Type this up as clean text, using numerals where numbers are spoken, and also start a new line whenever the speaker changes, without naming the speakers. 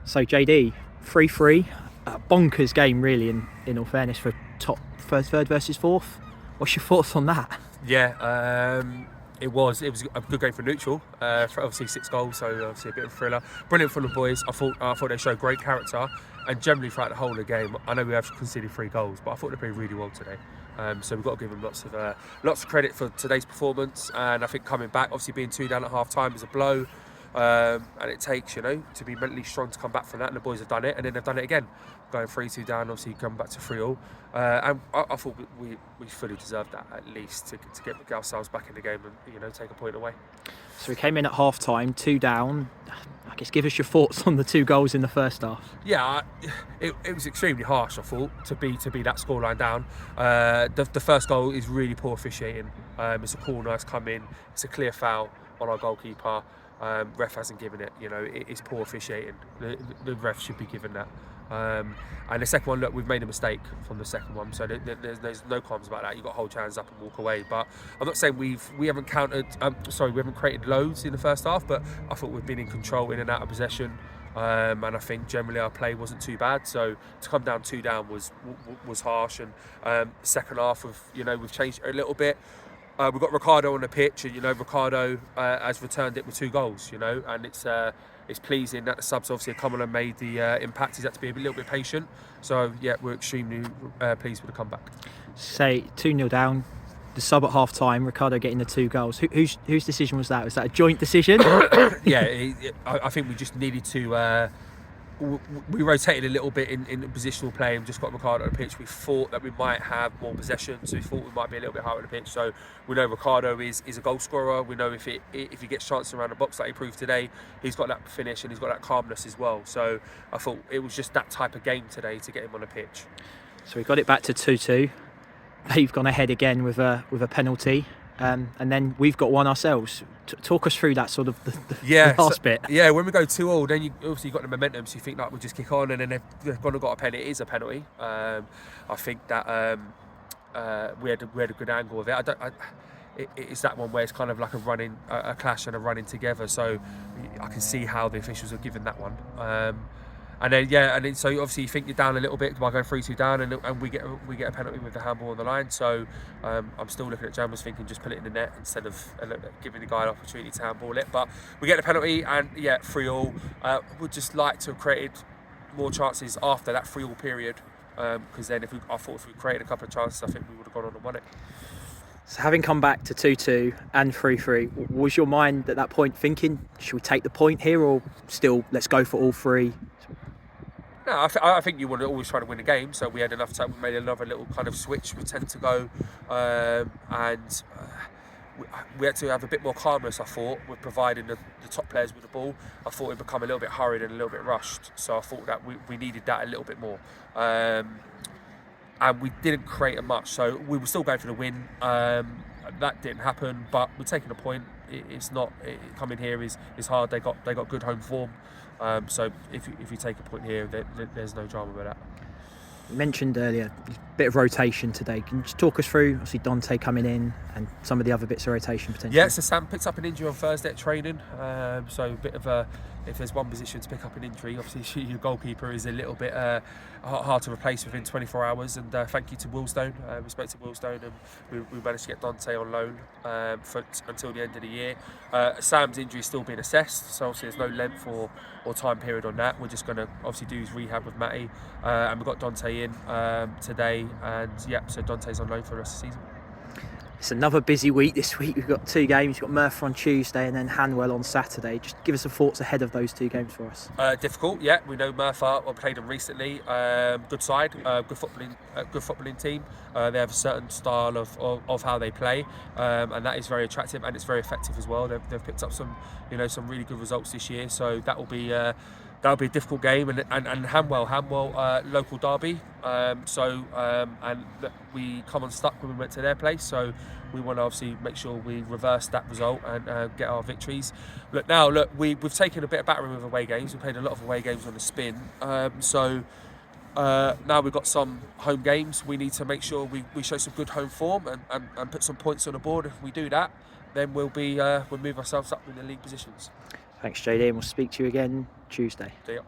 So JD, 3-3, bonkers game really in all fairness for top third versus fourth. What's your thoughts on that?
Yeah, it was a good game for neutral. For obviously 6 goals, so obviously a bit of a thriller. Brilliant from the boys. I thought they showed great character, and generally throughout the whole of the game, I know we have conceded 3 goals, but I thought they played really well today. So we've got to give them lots of credit for today's performance. And I think coming back, obviously being 2 down at half time is a blow. And it takes, to be mentally strong to come back from that, and the boys have done it, and then they've done it again, going 3-2 down, obviously come back to 3-3, and I thought we fully deserved that, at least to get ourselves back in the game and take a point away.
So we came in at half time, 2 down. I guess give us your thoughts on the 2 goals in the first half.
Yeah, it was extremely harsh, I thought, to be that scoreline down. The first goal is really poor officiating. It's a corner, it's come in, it's a clear foul on our goalkeeper. Ref hasn't given it. It's poor officiating. The ref should be given that. And the second one, look, we've made a mistake from the second one, so there's no qualms about that. You've got to hold your hands up and walk away. But I'm not saying we haven't we haven't created loads in the first half, but I thought we've been in control, in and out of possession. And I think generally our play wasn't too bad. So to come down 2 down was harsh. And second half, we've changed it a little bit. We've got Ricardo on the pitch, and Ricardo has returned it with 2 goals. And it's pleasing that the subs obviously have come on and made the impact. He's had to be a little bit patient. So yeah, we're extremely pleased with the comeback.
Say 2-0 down, the sub at half time, Ricardo getting the 2 goals. Whose decision was that? Was that a joint decision?
Yeah, I think we just needed to. We rotated a little bit in positional play and just got Ricardo on the pitch. We thought that we might have more possession, so we thought we might be a little bit higher on the pitch. So we know Ricardo is a goal scorer. We know if he gets chances around the box like he proved today, he's got that finish and he's got that calmness as well. So I thought it was just that type of game today to get him on the pitch.
So we got it back to 2-2. They've gone ahead again with a penalty. And then we've got one ourselves. Talk us through that sort of the last bit.
Yeah, when we go 2-2, then you've got the momentum, so you think we'll just kick on, and then they've gone and got a penalty. It is a penalty. I think that we had a good angle of it. It's that one where it's kind of like a clash and a running together. So I can see how the officials are given that one. And then so obviously you think you're down a little bit by going 3-2 down, and we get a penalty with the handball on the line. So I'm still looking at Jammers thinking just put it in the net instead of giving the guy an opportunity to handball it. But we get the penalty, and 3-3. Would just like to have created more chances after that 3-3 period, because then I thought if we created a couple of chances, I think we would have gone on and won it.
So having come back to 2-2 and 3-3, was your mind at that point thinking, should we take the point here, or still let's go for all 3?
No, I think you want to always try to win a game. So we had enough time. We made another little kind of switch with 10 to go, and we had to have a bit more calmness. I thought, with providing the top players with the ball. I thought it'd become a little bit hurried and a little bit rushed. So I thought that we needed that a little bit more. And we didn't create much. So we were still going for the win. That didn't happen, but we're taking a point. It's not coming here is hard. They got good home form. So if you take a point here, there's no drama with that.
You mentioned earlier a bit of rotation today. Can you just talk us through, obviously Dante coming in and some of the other bits of rotation potentially?
Yeah, so Sam picked up an injury on Thursday at training. So a bit of if there's one position to pick up an injury, obviously your goalkeeper is a little bit hard to replace within 24 hours. And thank you to Willstone. We spoke to Willstone, and we managed to get Dante on loan until the end of the year. Sam's injury is still being assessed, so obviously there's no length or time period on that. We're just going to obviously do his rehab with Matty, and we've got Dante in today, and so Dante's on loan for the rest of the season.
It's another busy week this week. We've got 2 games. We've got Merthyr on Tuesday and then Hanwell on Saturday. Just give us some thoughts ahead of those 2 games for us.
Difficult, yeah. We know Merthyr, we played them recently. Good side, good footballing team. They have a certain style of how they play, and that is very attractive, and it's very effective as well. They've picked up some really good results this year, so that'll be a difficult game. And Hanwell, local derby. And we come unstuck when we went to their place, so we want to obviously make sure we reverse that result and get our victories. We've taken a bit of battering with away games. We played a lot of away games on the spin. Now we've got some home games. We need to make sure we show some good home form and put some points on the board. If we do that, then we'll move ourselves up in the league positions.
Thanks, JD, and we'll speak to you again Tuesday.
See ya.